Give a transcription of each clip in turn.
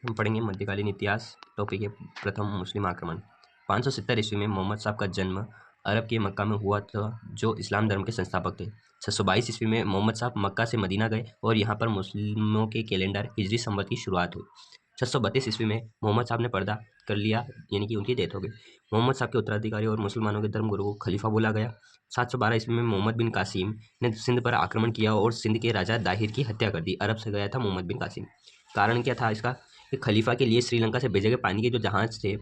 हम पढ़ेंगे मध्यकालीन इतिहास। टॉपिक है प्रथम मुस्लिम आक्रमण। 570 ईस्वी में मोहम्मद साहब का जन्म अरब के मक्का में हुआ था, जो इस्लाम धर्म के संस्थापक थे। 622 ईस्वी में मोहम्मद साहब मक्का से मदीना गए और यहाँ पर मुस्लिमों के कैलेंडर हिजरी संवत की शुरुआत हुई। 632 ईस्वी में मोहम्मद साहब ने पर्दा कर लिया, यानी कि उनकी डेथ हो गई। मोहम्मद साहब के उत्तराधिकारी और मुसलमानों के धर्मगुरु को खलीफा बोला गया। 712 ईस्वी में मोहम्मद बिन कासिम ने सिंध पर आक्रमण किया और सिंध के राजा दाहिर की हत्या कर दी। अरब से गया था मोहम्मद बिन कासिम। कारण क्या था इसका कि खलीफा के लिए श्रीलंका से भेजे गए पानी के जो जहाज थे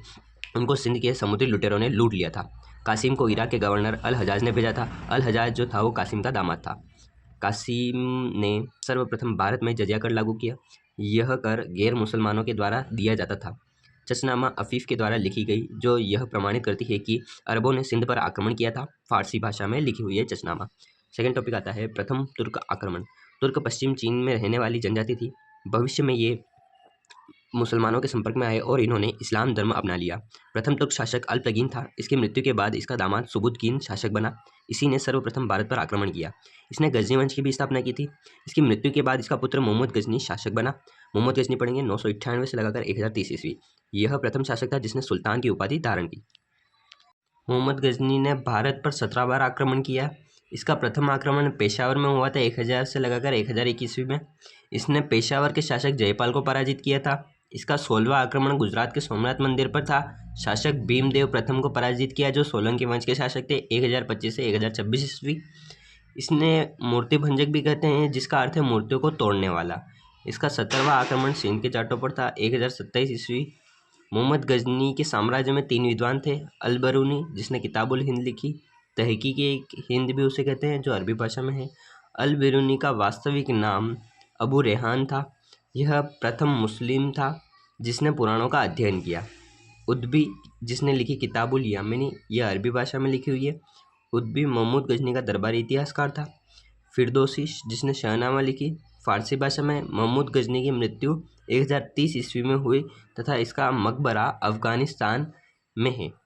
उनको सिंध के समुद्री लुटेरों ने लूट लिया था। कासिम को इराक के गवर्नर अल हजाज ने भेजा था। अल हजाज जो था वो कासिम का दामाद था। कासिम ने सर्वप्रथम भारत में जजिया कर लागू किया। यह कर गैर मुसलमानों के द्वारा दिया जाता था। चशनामा अफीफ के द्वारा लिखी गई, जो यह प्रमाणित करती है कि अरबों ने सिंध पर आक्रमण किया था। फारसी भाषा में लिखी हुई है चशनामा। सेकेंड टॉपिक आता है प्रथम तुर्क आक्रमण। तुर्क पश्चिम चीन में रहने वाली जनजाति थी। भविष्य में ये मुसलमानों के संपर्क में आए और इन्होंने इस्लाम धर्म अपना लिया। प्रथम तुर्क शासक अल्पतगीन था। इसकी मृत्यु के बाद इसका दामाद सुबुतगीन शासक बना। इसी ने सर्वप्रथम भारत पर आक्रमण किया। इसने गजनी वंश की भी स्थापना की थी। इसकी मृत्यु के बाद इसका पुत्र मोहम्मद गजनी शासक बना। मोहम्मद गजनी पढ़ेंगे 998 से लगाकर 1030 ईस्वी। यह प्रथम शासक था जिसने सुल्तान की उपाधि धारण की। मोहम्मद गजनी ने भारत पर 17 बार आक्रमण किया। इसका प्रथम आक्रमण पेशावर में हुआ था 1000 से लगाकर 1001 ईस्वी में। इसने पेशावर के शासक जयपाल को पराजित किया था। इसका 16वां आक्रमण गुजरात के सोमनाथ मंदिर पर था। शासक भीमदेव प्रथम को पराजित किया, जो सोलंकी वंश के शासक थे, 1025 से 1026 ईस्वी। इसने मूर्ति भंजक भी कहते हैं, जिसका अर्थ है मूर्तियों को तोड़ने वाला। इसका 17वां आक्रमण सिंध के जाटों पर था, 1027 ईस्वी। मोहम्मद गजनी के साम्राज्य में 3 विद्वान थे। अल बरूनी, जिसने किताबुल हिंद लिखी, तहकीक हिंद भी उसे कहते हैं, जो अरबी भाषा में है। अल बरूनी का वास्तविक नाम अबू रेहान था। यह प्रथम मुस्लिम था जिसने पुराणों का अध्ययन किया। उद्बी, जिसने लिखी किताबुल यामिनी, यह अरबी भाषा में लिखी हुई है। उद्बी महमूद गजनी का दरबारी इतिहासकार था। फिरदौसी, जिसने शहनामा लिखी, फारसी भाषा में। महमूद गजनी की मृत्यु 1030 ईस्वी में हुई तथा इसका मकबरा अफगानिस्तान में है।